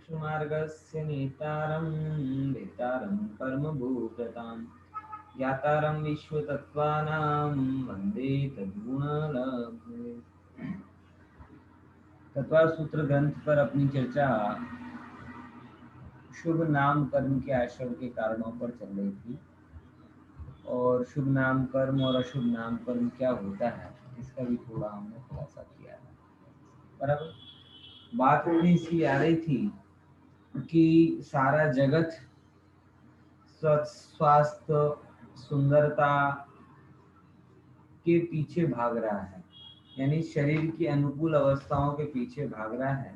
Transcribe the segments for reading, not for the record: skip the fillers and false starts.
मोक्षमार्गस्य नेतारं वेतारं कर्मभूभृतां ज्ञातारं विश्वतत्त्वानां वन्दे तद्गुणलब्धे। तत्व सूत्र ग्रंथ पर अपनी चर्चा शुभ नाम कर्म के आश्रम के कारणों पर चल रही थी, और शुभ नाम कर्म और अशुभ नाम कर्म क्या होता है इसका भी थोड़ा हमने खुलासा किया है। बराबर। बात थोड़ी सी आ रही थी कि सारा जगत स्वास्थ्य सुंदरता के पीछे भाग रहा है, यानी शरीर की अनुकूल अवस्थाओं के पीछे भाग रहा है,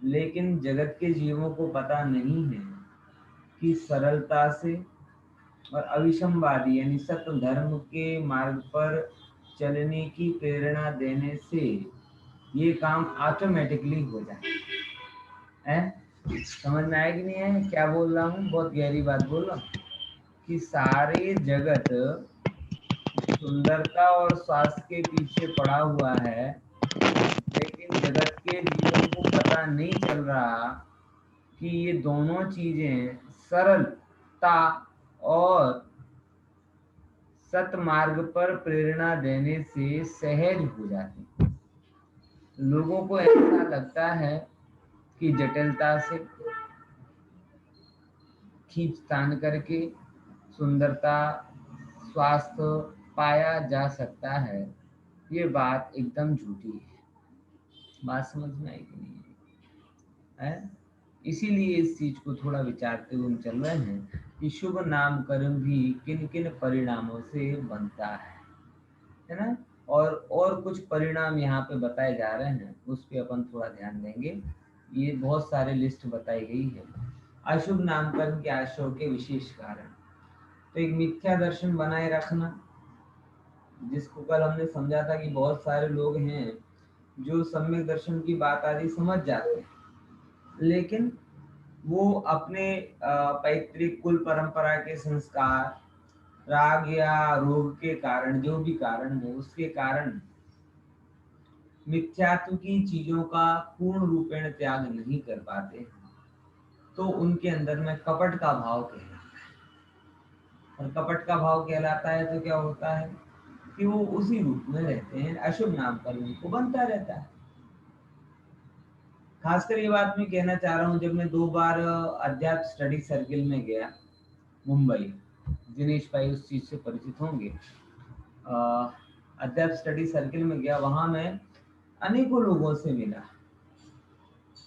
लेकिन जगत के जीवों को पता नहीं है कि सरलता से और अविषमवादी यानी सत्य धर्म के मार्ग पर चलने की प्रेरणा देने से ये काम ऑटोमेटिकली हो जाए है। समझ में आया कि नहीं है क्या बोल रहा हूँ? बहुत गहरी बात बोल रहा हूँ कि सारे जगत सुंदरता और स्वास्थ्य के पीछे पड़ा हुआ है, लेकिन जगत के जीवों को पता नहीं चल रहा कि ये दोनों चीजें सरलता और सतमार्ग पर प्रेरणा देने से सहज हो जाती। लोगों को ऐसा लगता है कि जटिलता से खींचतान करके सुंदरता स्वास्थ्य पाया जा सकता है। ये बात एकदम झूठी है। बात समझ में आई कि नहीं है? इसीलिए इस चीज को थोड़ा विचारते हुए हम चल रहे हैं कि शुभ नाम कर्म भी किन किन परिणामों से बनता है ना। और कुछ परिणाम यहाँ पे बताए जा रहे हैं, उस पे अपन थोड़ा ध्यान देंगे। ये बहुत सारे लिस्ट बताई गई है। अशुभ नामकरण के आश्रय के विशेष कारण, तो एक मिथ्या दर्शन बनाए रखना, जिसको कल हमने समझा था कि बहुत सारे लोग हैं जो सम्यक दर्शन की बात आदि समझ जाते हैं, लेकिन वो अपने पैतृक कुल परंपरा के संस्कार, राग या रोग के कारण, जो भी कारण हो उसके कारण मिथ्यात्व की चीजों का पूर्ण रूपेण त्याग नहीं कर पाते, तो उनके अंदर में कपट का भाव कहलाता है। और कपट का भाव कहलाता है तो क्या होता है कि वो उसी रूप में रहते हैं, अशुभ नाम कर्म को बनता रहता है। खासकर ये बात मैं कहना चाह रहा हूँ, जब मैं 2 बार अध्यात्म स्टडी सर्किल में गया मुंबई, दिनेश भाई उस चीज से परिचित होंगे। अध्यात्म स्टडी सर्किल में गया, वहां मैं अनेकों लोगों से मिला।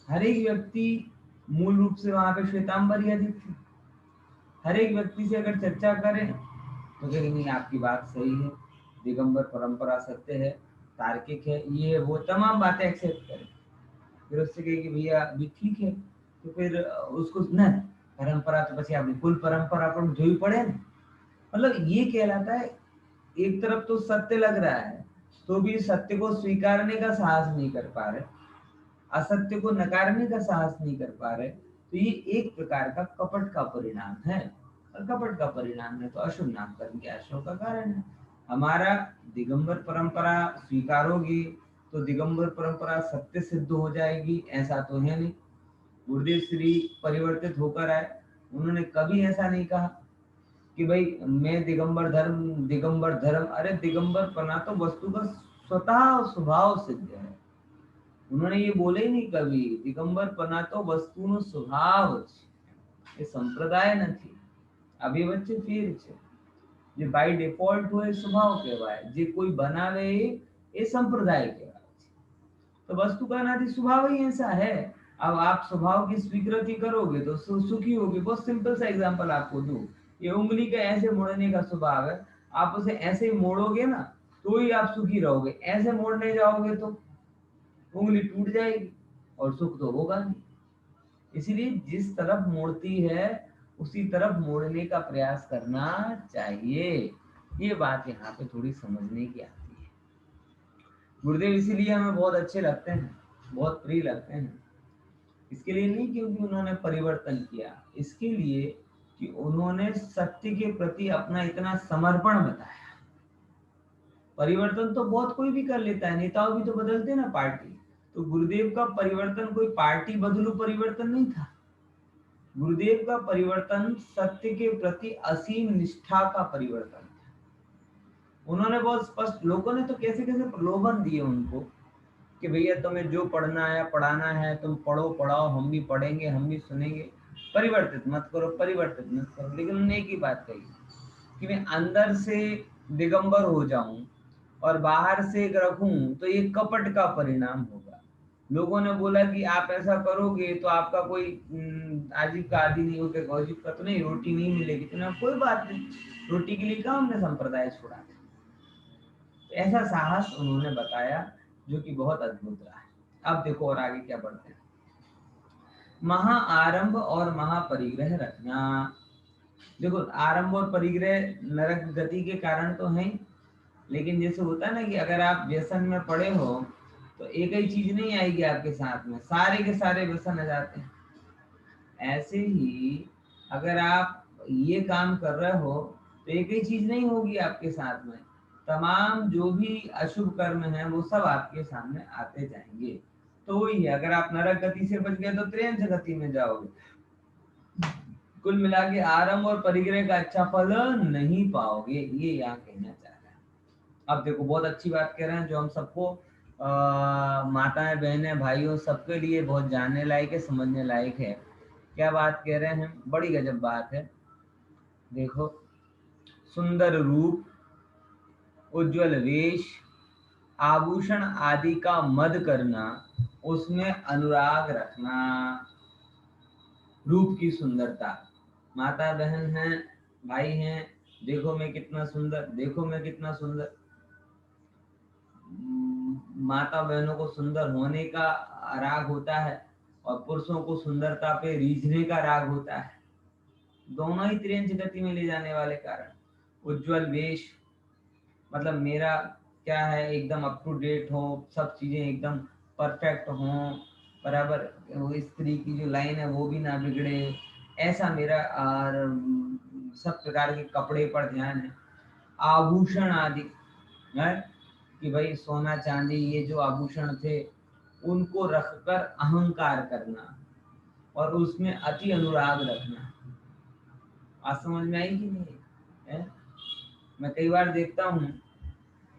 हर एक व्यक्ति मूल रूप से वहां पे श्वेतांबर अधिक थे। हर एक व्यक्ति से अगर चर्चा करें तो कहेंगे नहीं आपकी बात सही है, दिगंबर परंपरा सत्य है, तार्किक है, ये वो तमाम बातें एक्सेप्ट करें। फिर उससे कहे कि भैया भी ठीक है, तो फिर उसको न परंपरा तो પછી આપણી कुल परंपरा पर જોવી પડે ને। मतलब ये कहलाता है, एक तरफ तो सत्य लग रहा है तो भी सत्य को स्वीकारने का साहस नहीं कर पा रहे, असत्य को नकारने का साहस नहीं कर पा रहे, तो ये एक प्रकार का कपट का परिणाम है। और कपट का परिणाम है तो अशुभ नामकरण के आश्रय का कारण है। हमारा दिगंबर परंपरा स्वीकारोगे तो दिगंबर परंपरा सत्य सिद्ध हो जाएगी, ऐसा तो है नहीं। गुरुदेव श्री परिवर्तित होकर आए, उन्होंने कभी ऐसा नहीं कहा कि भाई मैं दिगंबर धर्म, अरे दिगंबर पना तो वस्तु का स्वतः स्वभाव सिद्ध है। उन्होंने ये बोले ही नहीं कभी, दिगंबर पना तो वस्तुનો स्वभाव છે, એ સંપ્રદાય નથી, અભિવચ્ય ફેર છે। જે બાય डिफॉल्ट હોય स्वभाव કહેવાય, જે કોઈ બનાવે એ संप्रदाय કહેવાય છે। तो वस्तु का नाती स्वभाव ही ऐसा है। अब आप स्वभाव की स्वीकृति करोगे तो सुखी होगे। बहुत सिंपल सा एग्जांपल आपको दूं, ये उंगली का ऐसे मोड़ने का स्वभाव है, आप उसे ऐसे ही मोड़ोगे ना तो ही आप सुखी रहोगे, ऐसे मोड़ने जाओगे तो उंगली टूट जाएगी और सुख तो होगा नहीं। इसलिए जिस तरफ मोड़ती है उसी तरफ मोड़ने का प्रयास करना चाहिए। ये बात यहाँ पे थोड़ी समझने की आती है। गुरुदेव इसीलिए हमें बहुत अच्छे लगते हैं, बहुत प्रिय लगते हैं। इसके लिए नहीं क्योंकि उन्होंने परिवर्तन किया, इसके लिए कि उन्होंने सत्य के प्रति अपना इतना समर्पण बताया। परिवर्तन तो बहुत कोई भी कर लेता है, नेताओं भी तो बदलते ना पार्टी, तो गुरुदेव का परिवर्तन कोई पार्टी बदलू परिवर्तन नहीं था। गुरुदेव का परिवर्तन सत्य के प्रति असीम निष्ठा का परिवर्तन था। उन्होंने बहुत स्पष्ट, लोगों ने तो कैसे कैसे प्रलोभन दिए उनको कि भैया तुम्हें जो पढ़ना है पढ़ाना है तुम पढ़ो पढ़ाओ, हम भी पढ़ेंगे, हम भी सुनेंगे, परिवर्तित मत करो, परिवर्तित मत करो। लेकिन उन्होंने एक ही बात कही कि मैं अंदर से दिगंबर हो जाऊं और बाहर से एक रखूं तो ये कपट का परिणाम होगा। लोगों ने बोला कि आप ऐसा करोगे तो आपका कोई आजीव का आदि नहीं होगा, गौजीव का तो नहीं, रोटी नहीं मिलेगी। तो कोई बात नहीं, रोटी के लिए कहा हमने संप्रदाय छोड़ा था। तो ऐसा साहस उन्होंने बताया जो कि बहुत अद्भुत रहा है। अब देखो और आगे क्या बढ़ते हैं। महा आरंभ और महापरिग्रह रखना। देखो आरंभ और परिग्रह नरक गति के कारण तो है, लेकिन जैसे होता है ना कि अगर आप व्यसन में पड़े हो तो एक ही चीज नहीं आएगी आपके साथ में, सारे के सारे व्यसन आ जाते हैं। ऐसे ही अगर आप ये काम कर रहे हो तो एक ही चीज नहीं होगी आपके साथ में, तमाम जो भी अशुभ कर्म हैं वो सब आपके सामने आते जाएंगे। तो वही है, अगर आप नरक गति से बच गए तो त्रियंच गति में जाओगे। कुल मिला के आरंभ और परिग्रह का अच्छा फल नहीं पाओगे, ये यहाँ कहना चाह रहे हैं। अब देखो बहुत अच्छी बात कह रहे हैं जो हम सबको माताएं बहनें भाइयों सबके लिए बहुत जानने लायक है, समझने लायक है। क्या बात कह रहे हैं, बड़ी गजब बात है। देखो, सुंदर रूप, उज्जवल वेश, आभूषण आदि का मद करना, उसमें अनुराग रखना, रूप की सुंदरता। माता बहन हैं, भाई हैं, देखो मैं कितना सुंदर, देखो मैं कितना सुंदर। माता बहनों को सुंदर होने का राग होता है और पुरुषों को सुंदरता पे रीझने का राग होता है। दोनों ही त्रियंच गति में ले जाने वाले कारण। उज्जवल वेश मतलब मेरा क्या है, एकदम अप टू डेट हो, सब चीजें एकदम परफेक्ट हो, बराबर वो स्त्री की जो लाइन है वो भी ना बिगड़े, ऐसा मेरा और सब प्रकार के कपड़े पर ध्यान है। आभूषण आदि है कि भाई सोना चांदी ये जो आभूषण थे उनको रखकर अहंकार करना और उसमें अति अनुराग रखना। आज समझ में आई कि नहीं है? मैं कई बार देखता हूँ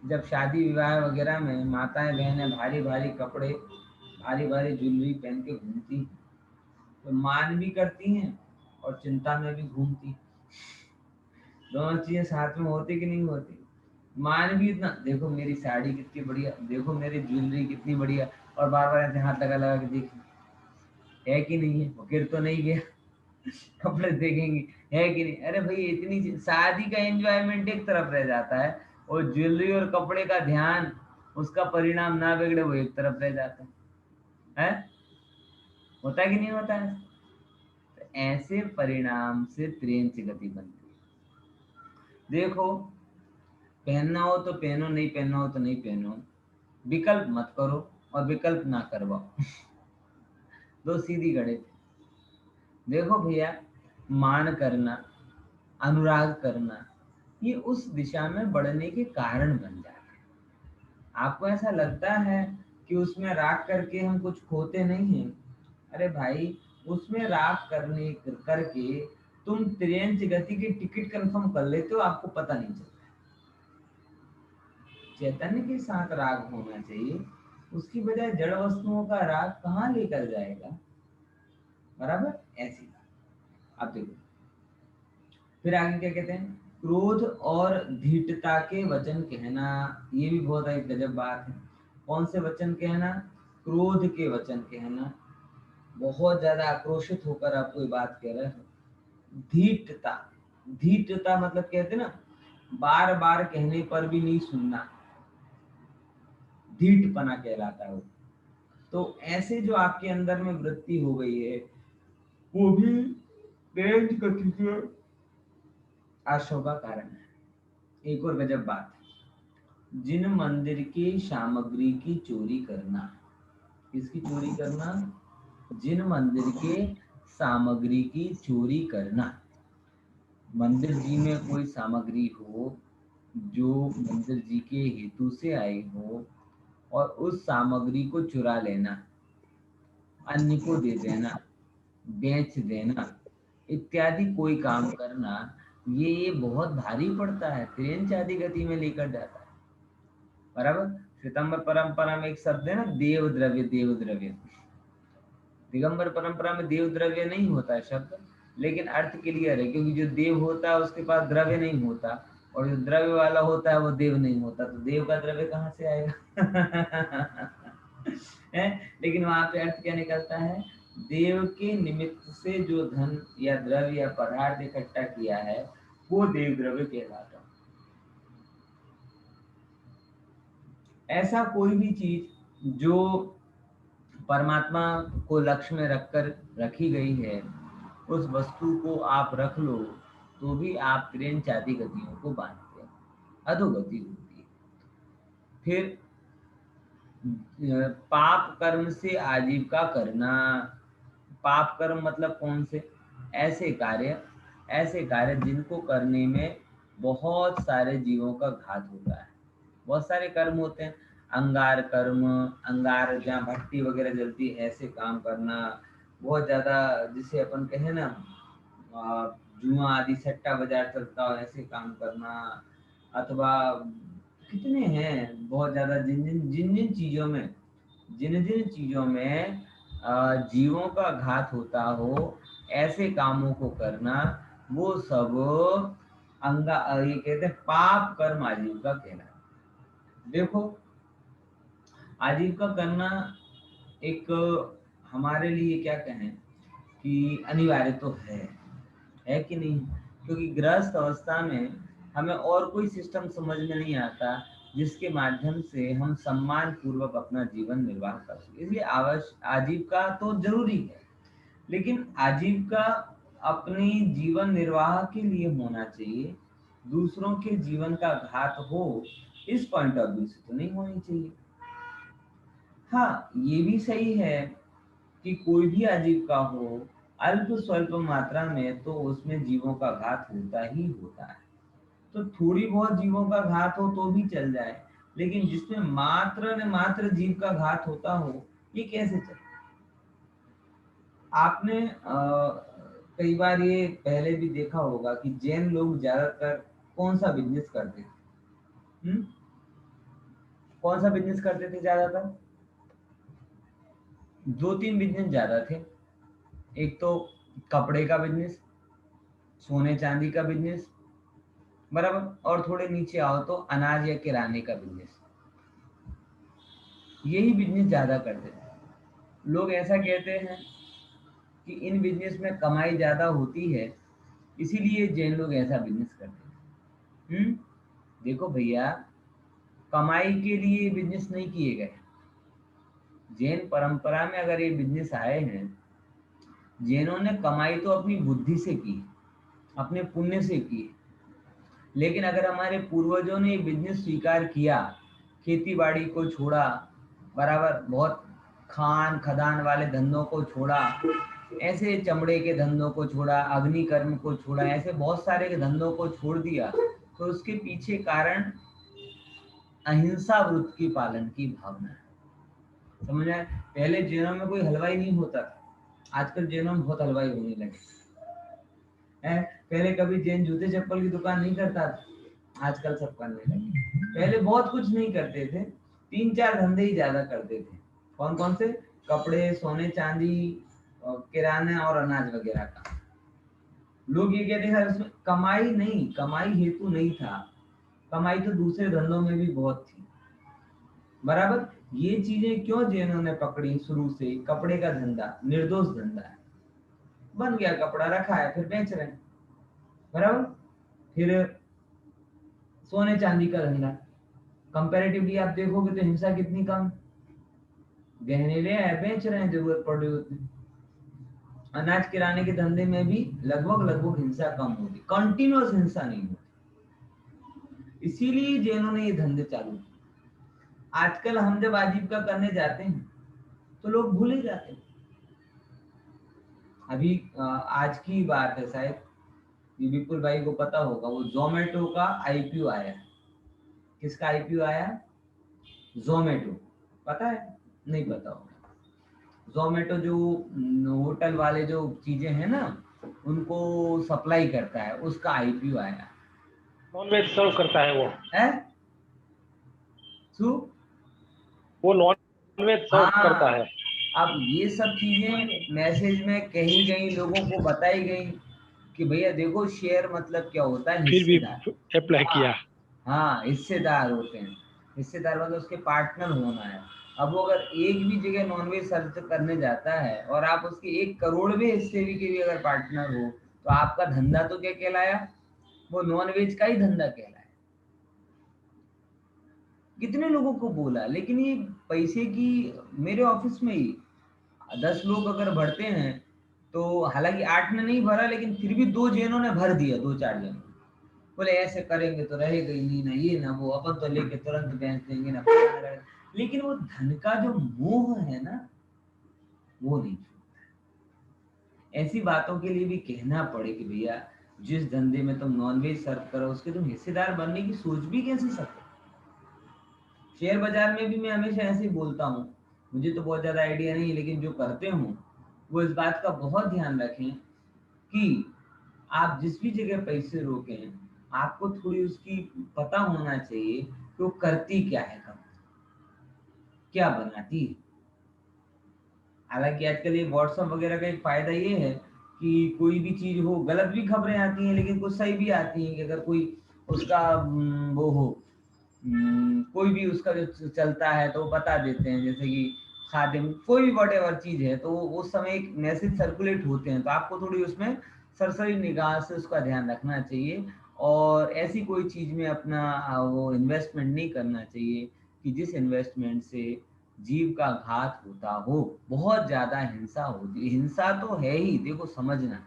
जब शादी विवाह वगैरह में माताएं बहनें भारी भारी कपड़े भारी भारी ज्वेलरी पहन के घूमती, तो मान भी करती हैं और चिंता में भी घूमती। दोनों चीजें साथ में होती कि नहीं होती। मान भी इतना, देखो मेरी साड़ी कितनी बढ़िया, देखो मेरी ज्वेलरी कितनी बढ़िया, और बार बार ऐसे हाथ लगा लगा के देखी है कि नहीं है, वो गिर तो नहीं गया। कपड़े देखेंगी है कि नहीं, अरे भाई इतनी शादी का एंजॉयमेंट एक तरफ रह जाता है और ज्वेलरी और कपड़े का ध्यान, उसका परिणाम ना बिगड़े वो एक तरफ रह जाता है। होता है कि नहीं होता है? तो ऐसे परिणाम से त्रियंच गति बनती है। देखो पहनना हो तो पहनो, नहीं पहनना हो तो नहीं पहनो, विकल्प मत करो और विकल्प ना करवाओ। दो सीधी गणित। देखो भैया, मान करना, अनुराग करना, ये उस दिशा में बढ़ने के कारण बन जाते हैं। आपको ऐसा लगता है कि उसमें राग करके हम कुछ खोते नहीं हैं, अरे भाई उसमें राग करने करके तुम त्रियंच गति की टिकट कंफर्म कर लेते हो, आपको पता नहीं चलता। चैतन्य के साथ राग होना चाहिए, उसकी बजाय जड़ वस्तुओं का राग कहाँ लेकर जाएगा, बराबर ऐसी बात। अब देखो फिर आगे क्या कहते हैं, क्रोध और धीटता के वचन कहना, ये भी बहुत एक गजब बात है। कौन से वचन कहना, क्रोध के वचन कहना, बहुत ज्यादा आक्रोशित होकर आप कोई बात कह रहे हो। धीटता, धीटता मतलब कहते ना बार बार कहने पर भी नहीं सुनना, धीटपना कहलाता है वो। तो ऐसे जो आपके अंदर में वृत्ति हो गई है वो भी तेज गति से अशोभा कारण है। एक और गजब बात है, जिन मंदिर की सामग्री की चोरी करना। किसकी चोरी करना, जिन मंदिर के सामग्री की चोरी करना। मंदिर जी में कोई सामग्री हो जो मंदिर जी के हेतु से आई हो और उस सामग्री को चुरा लेना, अन्य को दे देना, बेच देना इत्यादि कोई काम करना, ये बहुत भारी पड़ता है, तिरंच आदि गति में लेकर जाता है। बराबर। श्वेतांबर परंपरा में एक शब्द है ना, देव द्रव्य, देव द्रव्य। दिगंबर परंपरा में देव द्रव्य नहीं होता है शब्द, लेकिन अर्थ क्लियर है, क्योंकि जो देव होता है उसके पास द्रव्य नहीं होता, और जो द्रव्य वाला होता है वो देव नहीं होता, तो देव का द्रव्य कहाँ से आएगा? है? लेकिन वहां पे अर्थ क्या निकलता है? देव के निमित्त से जो धन या द्रव्य या पदार्थ इकट्ठा किया है वो देव द्रव्य कहलाता है। ऐसा कोई भी चीज जो परमात्मा को लक्ष्य में रखकर रखी गई है, उस वस्तु को आप रख लो तो भी आप तिरंच आदि गतियों को बांधते हैं, अधोगति होती है। फिर पाप कर्म से आजीविका करना। पाप कर्म मतलब कौन से? ऐसे कार्य जिनको करने में बहुत सारे जीवों का घात होता है। बहुत सारे कर्म होते हैं, अंगार कर्म, अंगार जहाँ भट्टी वगैरह जलती है ऐसे काम करना, बहुत ज्यादा जिसे अपन कहे ना जुआ आदि सट्टा बाजार चलता हो ऐसे काम करना, अथवा कितने हैं बहुत ज्यादा जिन जिन चीजों में जीवों का घात होता हो ऐसे कामों को करना, वो सब ये कहते हैं पाप कर्म आजीविका कहना। देखो, आजीविका करना एक हमारे लिए क्या कहें कि अनिवार्य तो है कि नहीं? क्योंकि गृहस्थ अवस्था में हमें और कोई सिस्टम समझ में नहीं आता जिसके माध्यम से हम सम्मान पूर्वक अपना जीवन निर्वाह कर सकें। इसलिए आजीविका तो जरूरी है, लेकिन आजीविका अपनी जीवन निर्वाह के लिए होना चाहिए, दूसरों के जीवन का घात हो इस पॉइंट ऑफ व्यू से तो नहीं होनी चाहिए। हाँ, ये भी सही है कि कोई भी आजीविका हो अल्प स्वल्प मात्रा में तो उसमें जीवों का घात होता ही होता है। तो थोड़ी बहुत जीवों का घात हो तो भी चल जाए, लेकिन जिसमें मात्र ने मात्र जीव का घात होता हो, ये कैसे चले? आपने कई बार ये पहले भी देखा होगा कि जैन लोग ज्यादातर कौन सा बिजनेस करते थे? कौन सा बिजनेस करते थे ज्यादातर? दो तीन बिजनेस ज्यादा थे। एक तो कपड़े का बिजनेस, सोने चांदी का बिजनेस, बराबर, और थोड़े नीचे आओ तो अनाज या किराने का बिजनेस। यही बिजनेस ज्यादा करते थे। लोग ऐसा कहते हैं कि इन बिजनेस में कमाई ज्यादा होती है, इसीलिए जैन लोग ऐसा बिजनेस करते हैं। देखो भैया, कमाई के लिए बिजनेस नहीं किए गए। जैन परंपरा में अगर ये बिजनेस आए हैं, जैनों ने कमाई तो अपनी बुद्धि से की, अपने पुण्य से की। लेकिन अगर हमारे पूर्वजों ने ये बिजनेस स्वीकार किया, खेती बाड़ी को छोड़ा, बराबर, बहुत खान खदान वाले धंधों को छोड़ा, ऐसे चमड़े के धंधों को छोड़ा, अग्नि कर्म को छोड़ा, ऐसे बहुत सारे के धंधों को छोड़ दिया, तो उसके पीछे कारण अहिंसा वृत्त की पालन की भावना है। समझ आए? पहले जैनों में कोई हलवाई नहीं होता था, आजकल जैनों में बहुत हलवाई होने लगे हैं। पहले कभी जैन जूते चप्पल की दुकान नहीं करता था, आजकल सब करने लगे। पहले बहुत कुछ नहीं करते थे, तीन चार धंधे ही ज्यादा करते थे। कौन कौन से? कपड़े, सोने चांदी, किराना और अनाज वगैरह का। लोग ये कहते हैं उसमें कमाई नहीं, कमाई हेतु नहीं था, कमाई तो दूसरे धंधों में भी बहुत थी, बराबर। ये चीजें क्यों जैनों ने पकड़ी? शुरू से कपड़े का धंधा निर्दोष धंधा है, बन गया कपड़ा, रखा है, फिर बेच रहे हैं, बराबर। फिर सोने चांदी का धंधा, कंपैरेटिवली आप देखोगे तो हिंसा कितनी कम, गहने ले आए, बेच रहे हैं जरूरत पड़ी उतनी। अनाज किराने के धंधे में भी लगभग हिंसा कम होती, कंटिन्यूअस हिंसा नहीं होती, इसीलिए जैनों ने ये धंधे चालू किए। आजकल हम जब आजीविका करने जाते हैं तो लोग भूल ही जाते हैं। अभी आज की बात है, शायद ये विपुल भाई को पता होगा, वो जोमेटो का आईपीओ आया। किसका आईपीओ आया? जोमेटो। पता है? नहीं पता होगा। जोमेटो जो होटल वाले जो चीजें हैं ना, उनको सप्लाई करता है, उसका आईपीओ आया नॉन वेज सर्व करता है है। सु वो नॉन वेज सर्व करता हाँ, है। अब ये सब चीजें मैसेज में कहीं कहीं लोगों को बताई गई कि भैया देखो, शेयर मतलब क्या होता है, फिर भी हिस्सेदार। अप्लाई हाँ, किया। हाँ हिस्सेदार होते हैं। हिस्सेदार मतलब उसके पार्टनर होना है। अब वो अगर एक भी जगह नॉनवेज सर्च करने जाता है और आप उसके 1 करोड़वें हिस्से भी के भी अगर पार्टनर हो, तो आपका धंधा तो क्या कहलाया? वो नॉनवेज का ही धंधा कहलाया। कितने लोगों को बोला, लेकिन ये पैसे की, मेरे ऑफिस में ही 10 लोग अगर भरते हैं, तो हालांकि 8 ने नहीं भरा, लेकिन फिर भी 2 जनों ने भर दिया, 2-4 जनों। बोले ऐसे करेंगे तो रहेगा ही नहीं, ना ये ना वो, अपन तो लेके तुरंत बेच देंगे ना फलाना करेंगे। लेकिन वो धन का जो मोह है ना, वो नहीं छूटता। ऐसी बातों के लिए भी कहना पड़े कि भैया, जिस धंधे में तुम नॉनवेज सर्व करो, उसके तुम हिस्सेदार बनने की सोच भी कैसे सकते? शेयर बाजार में भी मैं हमेशा ऐसे ही बोलता हूँ। मुझे तो बहुत ज्यादा आइडिया नहीं है, लेकिन जो करते हूँ वो इस बात का बहुत ध्यान रखें कि आप जिस भी जगह पैसे रोकें, आपको थोड़ी उसकी पता होना चाहिए कि वो करती क्या है, कब क्या बनाती है। हालांकि आजकल ये व्हाट्सएप वगैरह का एक फायदा ये है कि कोई भी चीज हो, गलत भी खबरें आती हैं, लेकिन कुछ सही भी आती हैं कि अगर कोई उसका वो हो, कोई भी उसका जो चलता है तो वो बता देते हैं, जैसे कि खादिम कोई भी वट चीज है, तो उस समय एक मैसेज सर्कुलेट होते हैं, तो आपको थोड़ी उसमें सरसरी निगाह से उसका ध्यान रखना चाहिए। और ऐसी कोई चीज में अपना वो इन्वेस्टमेंट नहीं करना चाहिए कि जिस इन्वेस्टमेंट से जीव का घात होता हो, बहुत ज्यादा हिंसा होती है। हिंसा तो है ही, देखो समझना,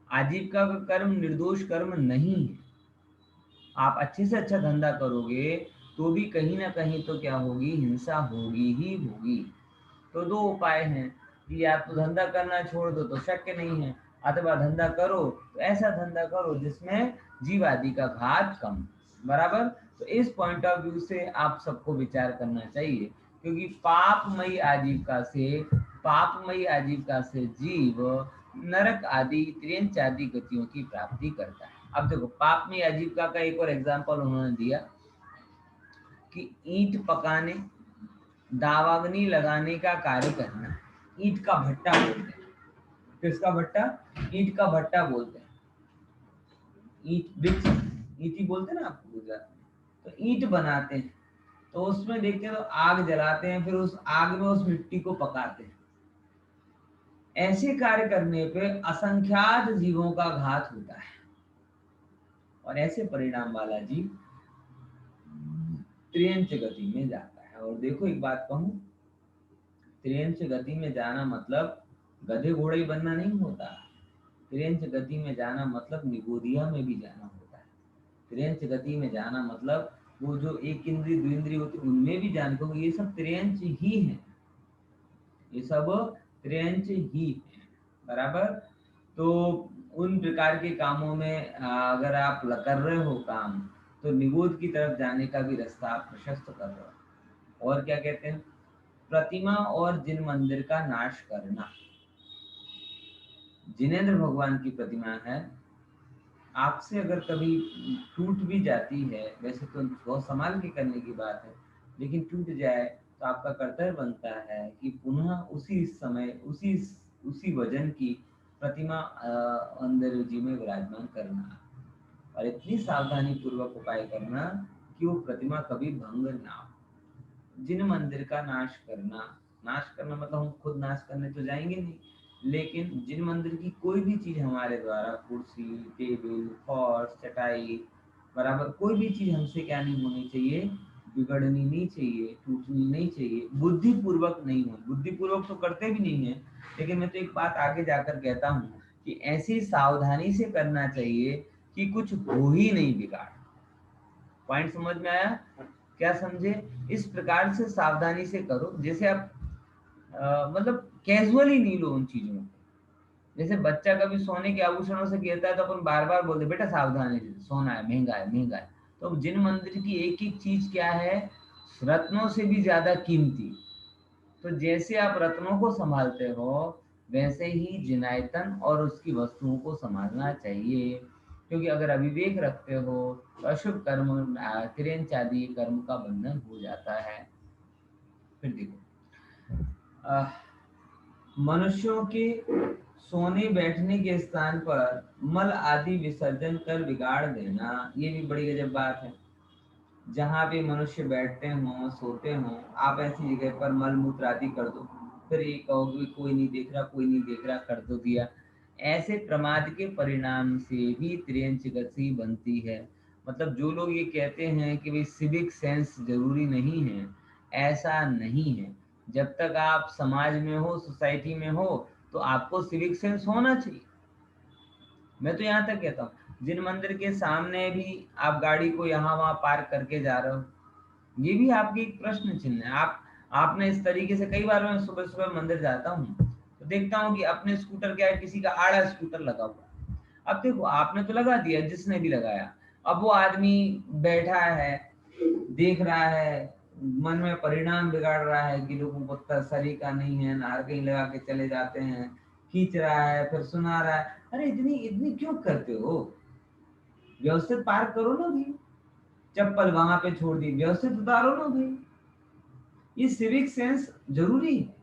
आजीविका का कर्म निर्दोष कर्म नहीं है। आप अच्छे से अच्छा धंधा करोगे तो भी कहीं ना कहीं तो क्या होगी, हिंसा होगी ही होगी। तो 2 उपाय हैं कि या तो धंधा करना छोड़ दो तो शक्य नहीं है, अथवा धंधा करो तो ऐसा धंधा करो जिसमें जीव आदि का घात कम। बराबर। तो इस पॉइंट ऑफ व्यू से आप सबको विचार करना चाहिए, क्योंकि पापमयी आजीविका से जीव नरक आदि त्रियंच आदि गतियों की प्राप्ति करता है। अब देखो, पापमयी आजीविका का एक और एग्जाम्पल उन्होंने दिया कि ईंट पकाने, दावाग्नि लगाने का कार्य करना। ईंट का भट्टा बोलते हैं। किसका भट्टा? ईंट का भट्टा बोलते हैं। ईंट ब्रिक्स, ईंटी बोलते हैं ना आपको गुजरात में। तो ईंट बनाते हैं, तो उसमें देखते हैं तो आग जलाते हैं, फिर उस आग में उस मिट्टी को पकाते हैं। ऐसे कार्य करने पे असंख्यात जीवों का घात होता है, और ऐसे परिणाम वाला जीव त्रियंच गति में जाता है। और देखो एक बात कहूं, त्रियंच गति में जाना मतलब गधे घोड़े ही बनना नहीं होता। त्रियंच गति में जाना मतलब निगोदिया में भी जाना होता है। त्रियंच गति में जाना मतलब वो जो एक इंद्री दो इंद्री होती है उनमें भी जान, क्योंकि ये सब त्रियंच ही है, ये सब त्रियंच ही है। बराबर। तो उन प्रकार के कामों में अगर आप कर रहे हो काम, तो निगोद की तरफ जाने का भी रास्ता आप प्रशस्त कर रहे हो। और क्या कहते हैं, प्रतिमा और जिन मंदिर का नाश करना। जिनेंद्र भगवान की प्रतिमा है, आपसे अगर कभी टूट भी जाती है, वैसे तो बहुत संभाल के करने की बात है, लेकिन टूट जाए तो आपका कर्तव्य बनता है कि पुनः उसी समय उसी वजन की प्रतिमा अंदर जी में विराजमान करना, और इतनी सावधानी पूर्वक उपाय करना कि वो प्रतिमा कभी भंग ना हो। जिन मंदिर का नाश करना, नाश करना मतलब हम खुद नाश करने तो जाएंगे नहीं, लेकिन जिन मंदिर की कोई भी चीज हमारे द्वारा, कुर्सी, टेबल, फर्श, चटाई, बराबर कोई भी चीज हमसे क्या नहीं होनी चाहिए, बिगड़नी नहीं चाहिए, टूटनी नहीं चाहिए, बुद्धिपूर्वक नहीं हो। बुद्धिपूर्वक तो करते भी नहीं है, लेकिन मैं तो एक बात आगे जाकर कहता हूँ कि ऐसी सावधानी से करना चाहिए कि कुछ हो ही नहीं बिगाड़। पॉइंट समझ में आया? क्या समझे? इस प्रकार से सावधानी से करो, जैसे आप मतलब कैजुअली नहीं लो उन चीजों को। जैसे बच्चा कभी सोने के आभूषणों से गिरता है तो अपन बार बार बोलते बेटा सावधानी से, सोना है, महंगा है, महंगा है। तो जिन मंदिर की एक एक चीज क्या है, रत्नों से भी ज्यादा कीमती। तो जैसे आप रत्नों को संभालते हो वैसे ही जिनायतन और उसकी वस्तुओं को संभालना चाहिए, क्योंकि अगर अविवेक रखते हो तो अशुभ कर्म तिरेंच आदि कर्म का बंधन हो जाता है। फिर देखो मनुष्यों के सोने बैठने के स्थान पर मल आदि विसर्जन कर बिगाड़ देना, ये भी बड़ी गजब बात है। जहाँ पे मनुष्य बैठते हों सोते हों, आप ऐसी जगह पर मल मूत्र आदि कर दो, फिर ये कहोगे कोई नहीं देख रहा कोई नहीं देख रहा, कर दो दिया। ऐसे प्रमाद के परिणाम से भी त्रियंच गति बनती है। मतलब जो लोग ये कहते हैं कि भाई सिविक सेंस जरूरी नहीं है, ऐसा नहीं है। जब तक आप समाज में हो सोसाइटी में हो तो आपको सिविक सेंस होना चाहिए। मैं तो यहाँ तक कहता हूँ जिन मंदिर के सामने भी आप गाड़ी को यहाँ वहां पार्क करके जा रहे हो, ये भी आपकी एक प्रश्न चिन्ह है। आपने इस तरीके से कई बार मैं सुबह सुबह मंदिर जाता हूँ तो देखता हूँ कि अपने स्कूटर क्या है, किसी का आड़ा स्कूटर लगा हुआ है। अब देखो आपने तो लगा दिया, जिसने भी लगाया, अब वो आदमी बैठा है देख रहा है, मन में परिणाम बिगाड़ रहा है कि लोगों को तरीका नहीं है, नार कहीं लगा के चले जाते हैं, खींच रहा है फिर सुना रहा है। अरे इतनी इतनी क्यों करते हो? व्यवस्थित पार्क करो ना भाई, चप्पल वहां पे छोड़ दी, व्यवस्थित उतारो ना भाई। ये सिविक सेंस जरूरी है।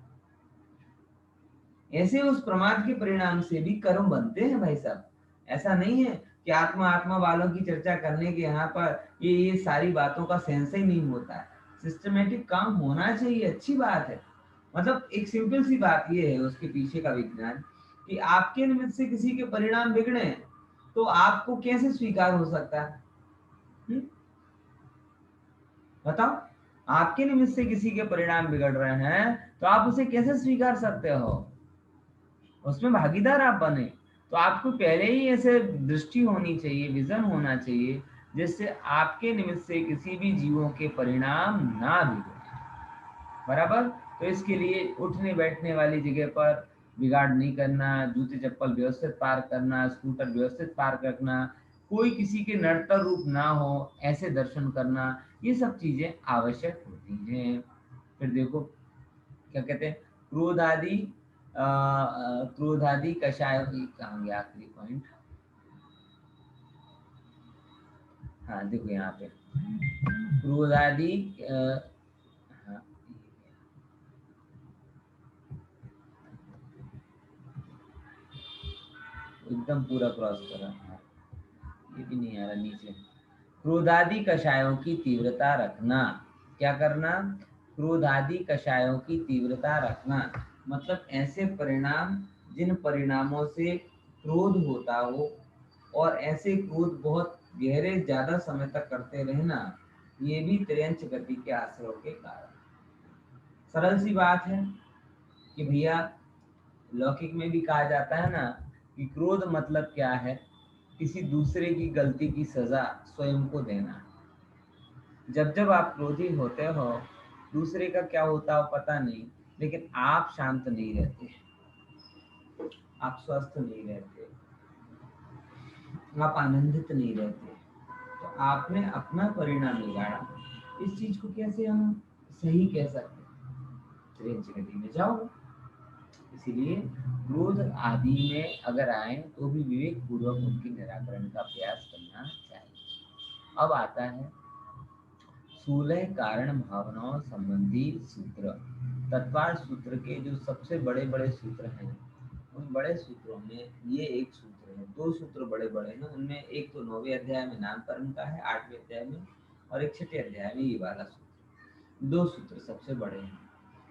ऐसे उस प्रमाद के परिणाम से भी कर्म बनते हैं भाई साहब। ऐसा नहीं है कि आत्मा आत्मा वालों की चर्चा करने के यहाँ पर ये सारी बातों का सेंस ही नहीं होता है। सिस्टमेटिक काम होना चाहिए, अच्छी बात है। मतलब एक सिंपल सी बात ये है उसके पीछे का विज्ञान, कि आपके निमित्त से किसी के परिणाम बिगड़े तो आपको कैसे स्वीकार हो सकता है? बताओ, आपके निमित्त से किसी के परिणाम बिगड़ रहे हैं तो आप उसे कैसे स्वीकार सकते हो? उसमें भागीदार आप बने तो आपको पहले ही ऐसे दृष्टि होनी चाहिए, विजन होना चाहिए, जिससे आपके निमित्त से किसी भी जीवों के परिणाम ना बिगड़े। बराबर। तो इसके लिए उठने बैठने वाली जगह पर बिगाड़ नहीं करना, जूते चप्पल व्यवस्थित पार्क करना, स्कूटर व्यवस्थित पार्क रखना, कोई किसी के नड़तर रूप ना हो ऐसे दर्शन करना, ये सब चीजें आवश्यक होती हैं। फिर देखो क्या कहते हैं, क्रोधादि कषाय की कहाँ गया आखिरी पॉइंट। हाँ देखो यहाँ पे क्रोधादि हाँ, एकदम पूरा क्रॉस करा। हाँ, ये भी नहीं आ रहा नीचे। क्रोधादि कषायों की तीव्रता रखना, क्या करना? क्रोधादि कषायों की तीव्रता रखना, मतलब ऐसे परिणाम जिन परिणामों से क्रोध होता हो और ऐसे क्रोध बहुत गहरे ज्यादा समय तक करते रहना, ये भी त्रियंच गति के आश्रय के कारण। सरल सी बात है कि भैया लौकिक में भी कहा जाता है ना कि क्रोध मतलब क्या है? किसी दूसरे की गलती की सजा स्वयं को देना। जब जब आप क्रोधी होते हो दूसरे का क्या होता हो पता नहीं, लेकिन आप शांत नहीं रहते, आप स्वस्थ नहीं रहते, आप आनंदित नहीं रहते। तो आपने अपना परिणाम बिगाड़ा। इस चीज को कैसे हम सही कह सकते हैं? त्रियंच गति में जाओ। इसीलिए क्रोध आदि में अगर आए तो भी विवेक पूर्वक उनके निराकरण का प्रयास करना चाहिए। अब आता है 16 कारण भावनाओं संबंधी सूत्र। तत्वार सूत्र के जो सबसे बड़े बड़े सूत्र हैं, उन बड़े सूत्रों में ये एक सूत्र है। दो सूत्र बड़े बड़े हैं, उनमें एक तो 9वें अध्याय में नामकरण का है, 8वें अध्याय में, और एक 6ठे अध्याय में ये वाला सूत्र। दो सूत्र सबसे बड़े हैं,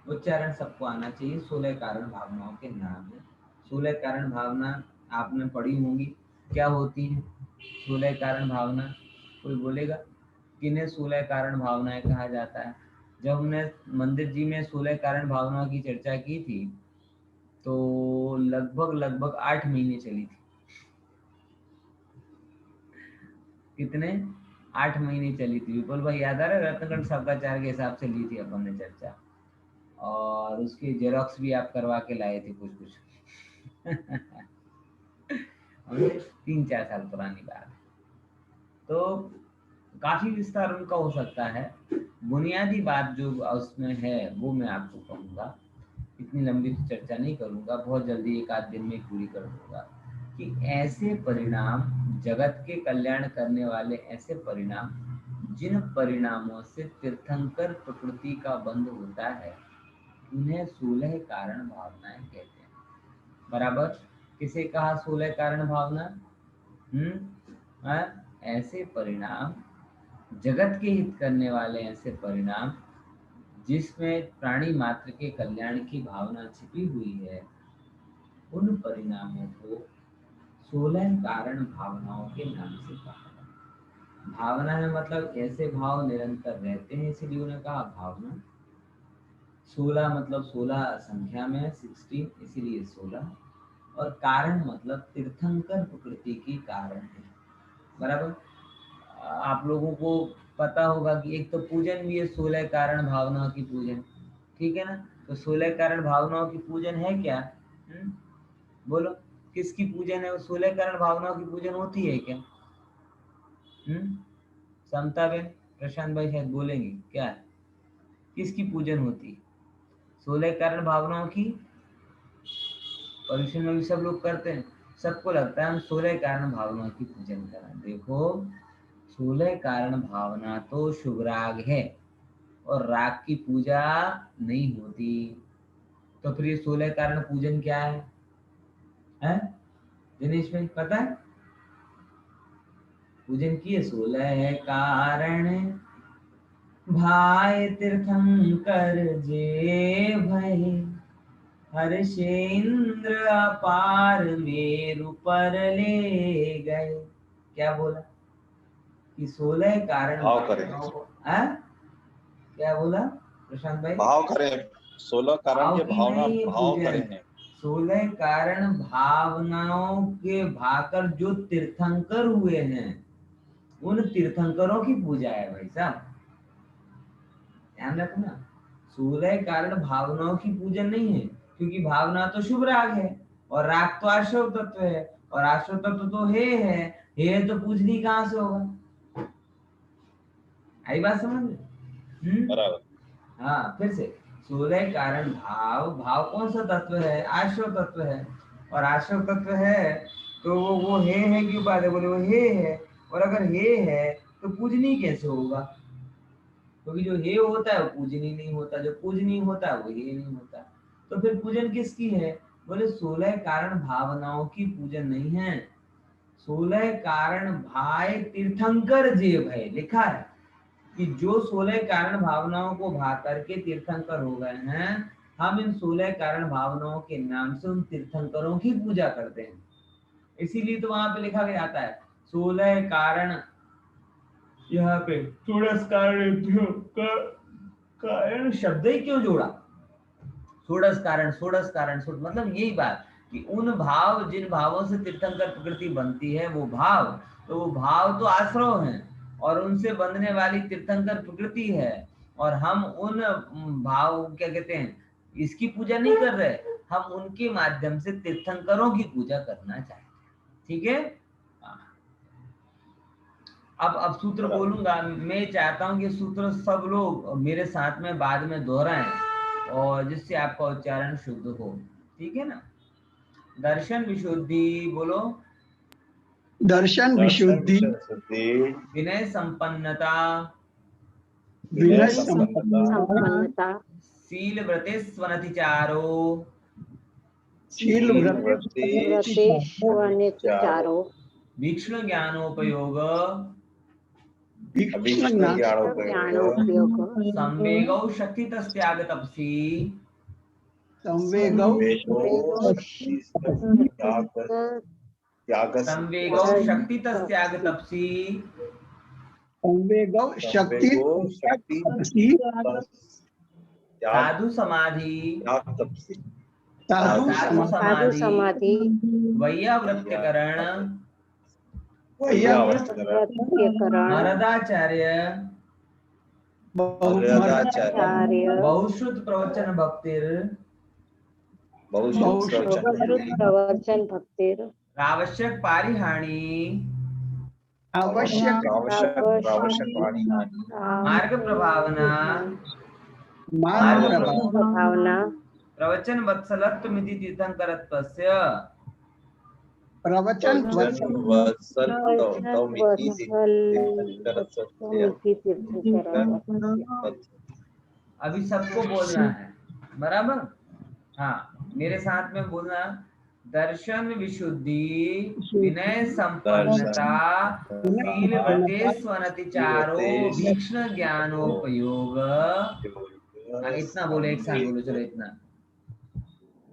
उच्चारण सबको आना चाहिए। 16 कारण भावनाओं के नाम है। 16 कारण भावना आपने पढ़ी होंगी, क्या होती है 16 कारण भावना? कोई बोलेगा किन्हें 16 कारण भावनाएं कहा जाता है? जब हमने मंदिर जी में 16 कारण भावनाओं की चर्चा की थी तो लगभग लगभग 8 महीने चली थी। कितने? 8 महीने चली थी। विपुल भाई याद आ रहा है? रत्नखंड शब्दाचार के हिसाब से ली थी अपन ने चर्चा, और उसकी जेरोक्स भी आप करवा के लाए थे कुछ कुछ। 3-4 साल पुरानी बात है। तो काफी विस्तार उनका हो सकता है। बुनियादी बात जो उसमें है वो मैं आपको कहूँगा, इतनी लंबी तो चर्चा नहीं करूँगा, बहुत जल्दी एक आध दिन में पूरी कर दूंगा कि ऐसे परिणाम, जगत के कल्याण करने वाले ऐसे परिणाम, जिन परिणामों से तीर्थंकर प्रकृति का बंध होता है, उन्हें 16 कारण भावनाएं कहते हैं। बराबर? किसे कहा 16 कारण भावना? ऐसे परिणाम, जगत के हित करने वाले ऐसे परिणाम जिसमें प्राणी मात्र के कल्याण की भावना छिपी हुई है, उन परिणामों को 16 कारण भावनाओं के नाम से कहा है। भावना है मतलब ऐसे भाव निरंतर रहते हैं, इसलिए उन्हें कहा भावना। 16 मतलब 16 संख्या में 16, इसीलिए 16। और कारण मतलब तीर्थंकर प्रकृति की कारण है। बराबर? आप लोगों को पता होगा कि एक तो पूजन भी है 16 कारण भावनाओं की पूजन, ठीक है ना? तो 16 कारण भावनाओं की पूजन है क्या? बोलो, किसकी पूजन है? वो 16 कारण भावनाओं की पूजन होती है क्या? समता बेन, प्रशांत भाई शायद बोलेंगे क्या है? किसकी पूजन होती है? 16 कारण भावनाओं की। परीक्षा में भी सब लोग करते हैं, सबको लगता है हम 16 कारण भावनाओं की पूजन करें। देखो, 16 कारण भावना तो शुभ राग है और राग की पूजा नहीं होती, तो फिर ये 16 कारण पूजन क्या है? दिनेश भाई पता है? पूजन किए 16 कारण भाई तीर्थंकर जे भय, हर्षेंद्र अपार मेरु पर ले गए। क्या बोला? कि 16 कारण भाव करें। क्या बोला प्रशांत भाई? भाव करें, 16 कारण के भावना भाव करें। 16 कारण भावनाओं के भाकर जो तीर्थंकर हुए हैं, उन तीर्थंकरों की पूजा है भाई साहब, ध्यान रखना। 16 कारण भावनाओं की पूजन नहीं है, क्योंकि भावना तो शुभ राग है और राग तो आश्रव तत्व है, और आश्रव तत्व तो हे तो पूजनी कहां से होगा? आई बात समझ में? बराबर। हाँ, फिर से 16 कारण भाव कौन सा तत्व है? आश्रव तत्व है, और आश्रव तत्व है तो वो है क्यों बात है? बोले वो है, और अगर है तो पूजनी कैसे होगा? क्योंकि जो हे होता है वो पूजनी नहीं होता, जो पूजनी होता है वो हे नहीं होता। तो फिर पूजन किसकी है? बोले 16 कारण भावनाओं की पूजन नहीं है, 16 कारण भाई तीर्थंकर जे भय, लिखा है कि जो 16 कारण भावनाओं को भा करके तीर्थंकर हो गए हैं, हम इन 16 कारण भावनाओं के नाम से उन तीर्थंकरों की पूजा करते हैं। इसीलिए तो वहां पे लिखा गया आता है 16 कारण, यहाँ पे 16 कारण शब्द ही क्यों जोड़ा? 16 कारण मतलब यही बात कि उन भाव, जिन भावों से तीर्थंकर प्रकृति बनती है, वो भाव तो आश्रव हैं और उनसे बंधने वाली तीर्थंकर प्रकृति है, और हम उन भाव, क्या कहते हैं, इसकी पूजा नहीं कर रहे, हम उनके माध्यम से तीर्थंकरों की पूजा करना चाहते हैं। ठीक है? अब सूत्र बोलूंगा, मैं चाहता हूं कि सूत्र सब लोग मेरे साथ में बाद में दोहराएं, और जिससे आपका उच्चारण शुद्ध हो। ठीक है ना? दर्शन विशुद्धि बोलो। दर्शन विशुद्धि, विनय संपन्नता, विनय संपन्नता, शील व्रते स्वनतिचारो, शील व्रते स्वनतिचारो, भीक्ष्ण ज्ञानोपयोग, संवेगौ शक्ति त्याग तपसी, संवेगौ शक्ति त्याग तपसी, संवेगौ शक्ति साधु समाधि, वैयावृत्यकरण, मरदाचार्य, बहुश्रुत प्रवचन भक्तिर, आवश्यक पारिहानि, आवश्यक आवश्यक वाणी हानि मार्ग प्रभावना मार्ग भावना प्रवचन वत्सलत्वमिति तीर्थंकरत्वस्य प्रवचन अभी सबको बोलना है, बराबर? हाँ, मेरे साथ में बोलना। दर्शन विशुद्धि, विनय संपन्नता, शील व्रतेष्वनतिचारो, भीक्ष्ण ज्ञानोपयोग। इतना बोलो, एक साथ बोलो, चलो इतना।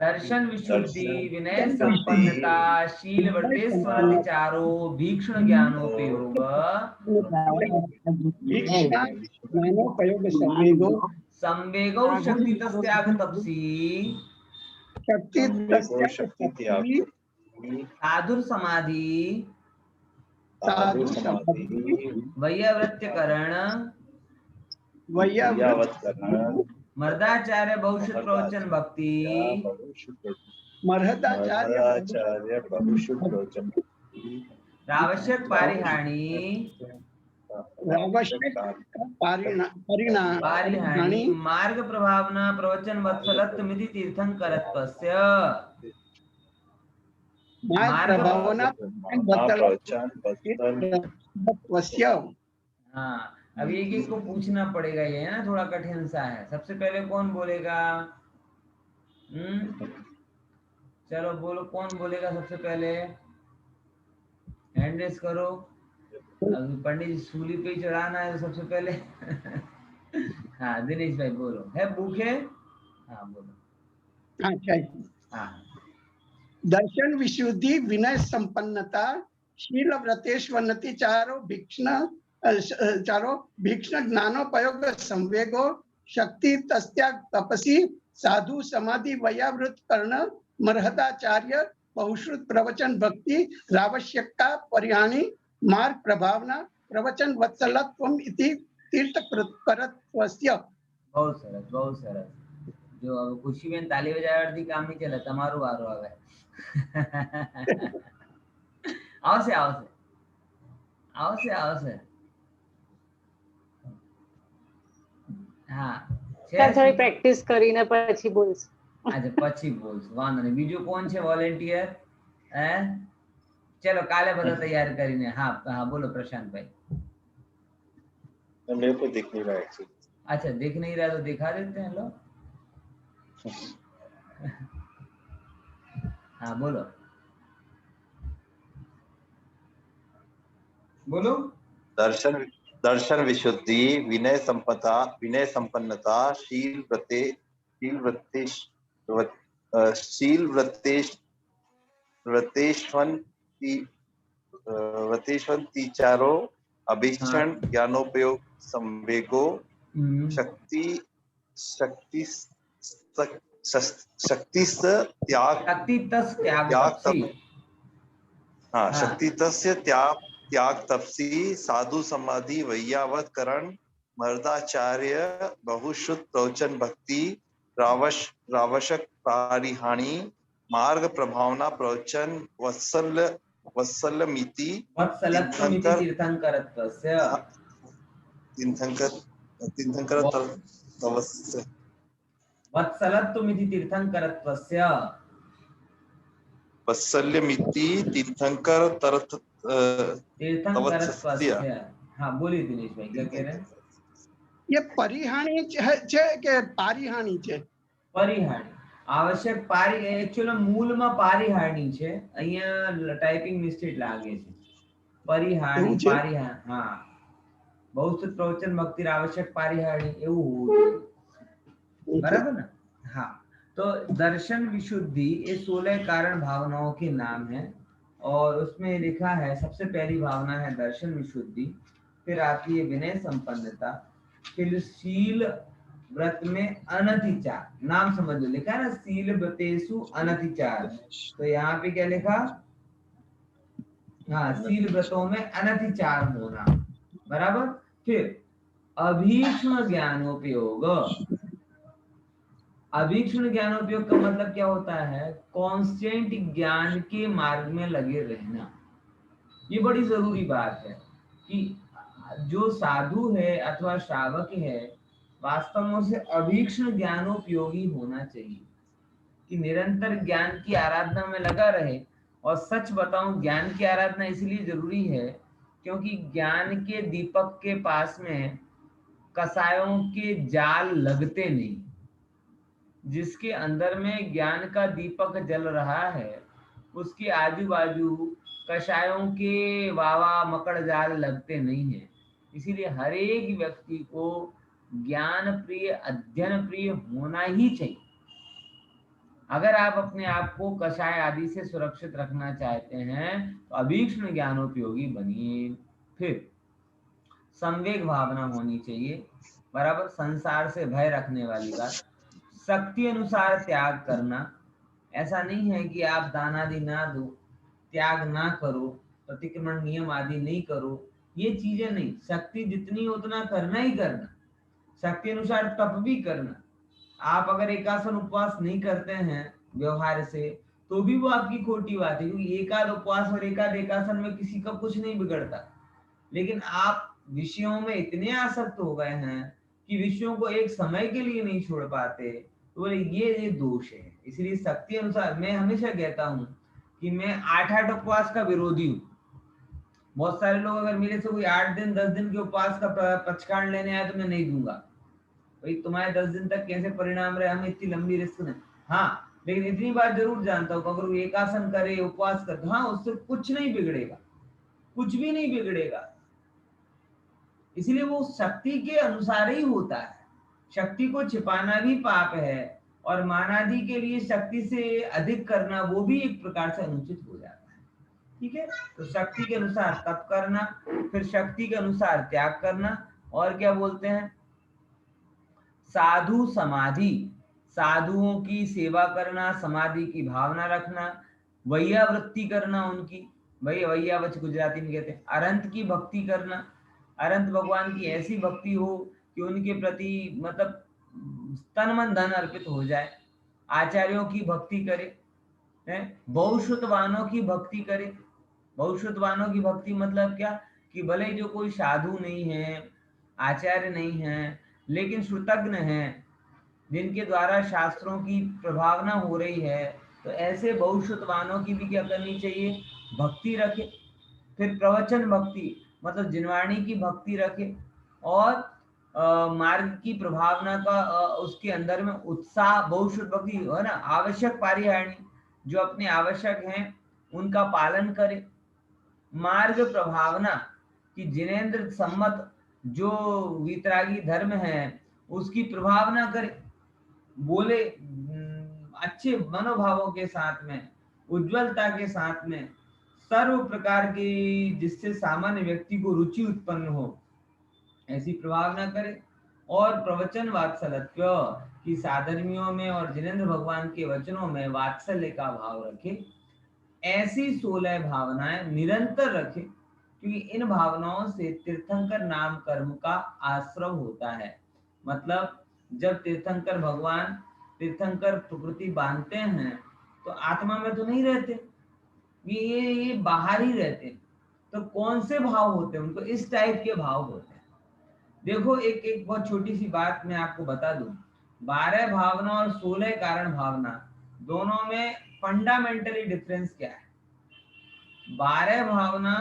दर्शन विशुद्धि, विनय संपन्नता, शील व्रतेष्वनतिचारो, भीक्ष्ण ज्ञानोपयोग। ज्ञानोपयोग संवेगो संवेगो शक्ति त्याग तपसी, शक्ति साधुर समाधि, साधु समाधि वैयावृत्यकरण, मर्दाचार्य बहुश्रुत प्रवचन भक्ति, मर्हदाचार्य आवश्यक पारिहाणी, पारिहाणी, मार्ग प्रभावना प्रवचन वत्सलत्वमिति तीर्थंकरत्वस्य। मार्ग प्रभावना हाँ, अब एक को पूछना पड़ेगा, ये है ना, थोड़ा कठिन सा है। सबसे पहले कौन बोलेगा? चलो बोलो, कौन बोलेगा सबसे पहले? हैंड रेस करो। अभी पंडित जी सूली पे ही चढ़ाना है सबसे पहले। हाँ दिनेश भाई बोलो, है भूखे? हाँ बोलो। अच्छा, हाँ, दर्शन विशुद्धि, विनय संपन्नता, शील व्रतेष्वन्नति चारो, भीक्ष्ण ज्ञानोपयोग संवेगो, शक्ति तस्त्याग तपसी, साधु समाधि वयावृत कर्ण, मर्हदाचार्य बहुश्रुत प्रवचन भक्ति, रावश्यकता परिहानी, मार्ग प्रभावना प्रवचन वत्सलत्वम इति तीर्थंकरत्वस्य। बहुत सरस, बहुत सरस। जो अब खुशी में ताली बजावटी काम नहीं चला, तमारू वारो आवे। आवश्य हाँ, થોડી પ્રેક્ટિસ કરીને પછી બોલશું. अच्छा પછી બોલશું, વાંધો નહીં। બીજું કોણ છે વોલેન્ટિયર? હે, चलो काले બધા तैयार કરીને। हाँ हाँ बोलो प्रशांत भाई। मेरे को दिख नहीं रहा है। अच्छा दिख नहीं रहा तो दिखा देते हैं, लो। हाँ बोलो बोलो। दर्शन विशुद्धि, विनय संपन्नता, व्रतेष्वन्तिचारो, अभीक्षण ज्ञानोपयोग संवेगो, शक्ति त्याग तपसी, साधु समाधि वैयावत करण, मर्दाचार्य बहुश्रुत प्रवचन भक्ति, रावशक पारिहाणी, मार्ग प्रभावना प्रवचन वत्सलत्वमिति तीर्थंकरत्वस्य। वत्सलत्वमिति तीर्थंकरत्वस्य। वत्सल्यमिति तीर्थंकरत्वस्य। हाँ बोलिए दिनेश भाई, क्या कह रहे हैं? ये परिहानी છે કે પારિહાણી છે? પરિહાણી, આવશ્યક પારી, एक्चुअली મૂળમાં પારિહાણી છે, અહીંયા ટાઈપિંગ મિસ્ટેક લાગે છે। પરિહાણી, પારિહાણી, हाँ, बहुश्रुत प्रवचन भक्ति आवश्यक पारिहाणी એવું હોવું જોઈએ, बराबर ना? हाँ, तो दर्शन विशुद्धि ये 16 कारण भावनाओं के नाम है, और उसमें लिखा है सबसे पहली भावना है दर्शन विशुद्धि, फिर आती है विनय संपन्नता, फिर शील व्रत में अनतिचार। नाम समझ लो, लिखा है ना शील व्रतेषु अनतिचार, तो यहाँ पे क्या लिखा? हाँ, शील व्रतों में अनतिचार होना, बराबर। फिर अभीक्ष्ण ज्ञानोपयोग। अभीक्ष्ण ज्ञानोपयोग का मतलब क्या होता है? कांस्टेंट ज्ञान के मार्ग में लगे रहना। ये बड़ी जरूरी बात है। कि जो साधु है अथवा श्रावक है वास्तव में उसे अभीक्ष्ण ज्ञानोपयोगी होना चाहिए, कि निरंतर ज्ञान की आराधना में लगा रहे। और सच बताऊं, ज्ञान की आराधना इसलिए जरूरी है क्योंकि ज्ञान के दीपक के पास में कसायों के जाल लगते नहीं। जिसके अंदर में ज्ञान का दीपक जल रहा है उसके आजू बाजू कषायों के वावा मकड़ जाल लगते नहीं है। इसीलिए हर एक व्यक्ति को ज्ञान प्रिय, अध्ययन प्रिय होना ही चाहिए। अगर आप अपने आप को कषाय आदि से सुरक्षित रखना चाहते हैं तो अभीक्ष्ण ज्ञानोपयोगी बनिए। फिर संवेग भावना होनी चाहिए, बराबर। संसार से भय रखने वाली बात, शक्ति अनुसार त्याग करना। ऐसा नहीं है कि आप दान आदि ना दो, त्याग ना करो, प्रतिक्रमण नियम आदि नहीं करो, ये चीजें नहीं। शक्ति जितनी उतना करना ही करना, शक्ति अनुसार तप भी करना। आप अगर एकासन उपवास नहीं करते हैं व्यवहार से तो भी वो आपकी खोटी बात है, क्योंकि एकाद उपवास और एकाद एकासन में किसी का कुछ नहीं बिगड़ता। लेकिन आप विषयों में इतने आसक्त हो गए हैं कि विषयों को एक समय के लिए नहीं छोड़ पाते, तो बोले ये दोष है। इसलिए शक्ति अनुसार, मैं हमेशा कहता हूँ कि मैं 8 उपवास का विरोधी हूँ। बहुत सारे लोग अगर मेरे से कोई 8 दिन 10 दिन के उपवास का पचकांड लेने आए तो मैं नहीं दूंगा। भाई तुम्हारे 10 दिन तक कैसे परिणाम रहे, हम इतनी लंबी रिस्क नहीं। हाँ, लेकिन इतनी बात जरूर जानता हूँ अगर वो एकासन करे, उपवास करे, हाँ उससे कुछ नहीं बिगड़ेगा, कुछ भी नहीं बिगड़ेगा। इसलिए वो शक्ति के अनुसार ही होता है। शक्ति को छिपाना भी पाप है और मानादि के लिए शक्ति से अधिक करना वो भी एक प्रकार से अनुचित हो जाता है। ठीक है, तो शक्ति के अनुसार तप करना, फिर शक्ति के अनुसार त्याग करना, और क्या बोलते हैं, साधु समाधि, साधुओं की सेवा करना, समाधि की भावना रखना, वैयावृत्ति करना उनकी, वैयावच गुजराती में कहते हैं, अरंत की भक्ति करना। अरंत भगवान की ऐसी भक्ति हो कि उनके प्रति मतलब तन मन धन अर्पित हो जाए। आचार्यों की भक्ति करे, बहुश्रुतवानों की भक्ति करे। बहुश्रुतवानों की भक्ति मतलब क्या, कि भले जो कोई साधु नहीं है, आचार्य नहीं है, लेकिन श्रुतज्ञ हैं, जिनके द्वारा शास्त्रों की प्रभावना हो रही है, तो ऐसे बहुश्रुतवानों की भी क्या करनी चाहिए, भक्ति रखे। फिर प्रवचन भक्ति मतलब जिनवाणी की भक्ति रखे, और मार्ग की प्रभावना का उसके अंदर में उत्साह, बहुश्रुत भक्ति है ना, आवश्यक पारिहारणी, जो अपने आवश्यक हैं उनका पालन करे। मार्ग प्रभावना कि जिनेंद्र सम्मत जो वितरागी धर्म है उसकी प्रभावना करे, बोले अच्छे मनोभावों के साथ में, उज्ज्वलता के साथ में, सर्व प्रकार की जिससे सामान्य व्यक्ति को रुचि उत्पन्न हो ऐसी प्रभावना करे। और प्रवचन वात्सल्य की साधर्मियों में और जिनेंद्र भगवान के वचनों में वात्सल्य का भाव रखे। ऐसी 16 भावनाएं निरंतर रखे, क्योंकि इन भावनाओं से तीर्थंकर नाम कर्म का आश्रव होता है। मतलब जब तीर्थंकर भगवान, तीर्थंकर प्रकृति बांधते हैं तो आत्मा में तो नहीं रहते, ये बाहर ही रहते। तो कौन से भाव होते हैं, उनको इस टाइप के भाव होते हैं। देखो एक बहुत छोटी सी बात मैं आपको बता दूं, 12 भावना और 16 कारण भावना दोनों में फंडामेंटली डिफरेंस क्या है। 12 भावना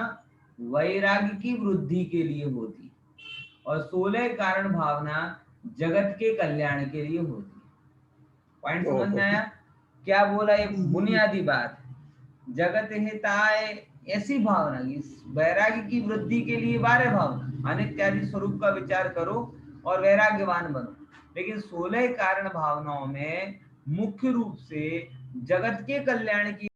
वैराग्य की वृद्धि के लिए होती और 16 कारण भावना जगत के कल्याण के लिए होती। पॉइंट समझ में आया क्या बोला, ये बुनियादी बात। जगत हिताय ऐसी भावना की वैराग्य की वृद्धि के लिए 12 भावना, अनित्यादि स्वरूप का विचार करो और वैराग्यवान बनो। लेकिन 16 कारण भावनाओं में मुख्य रूप से जगत के कल्याण की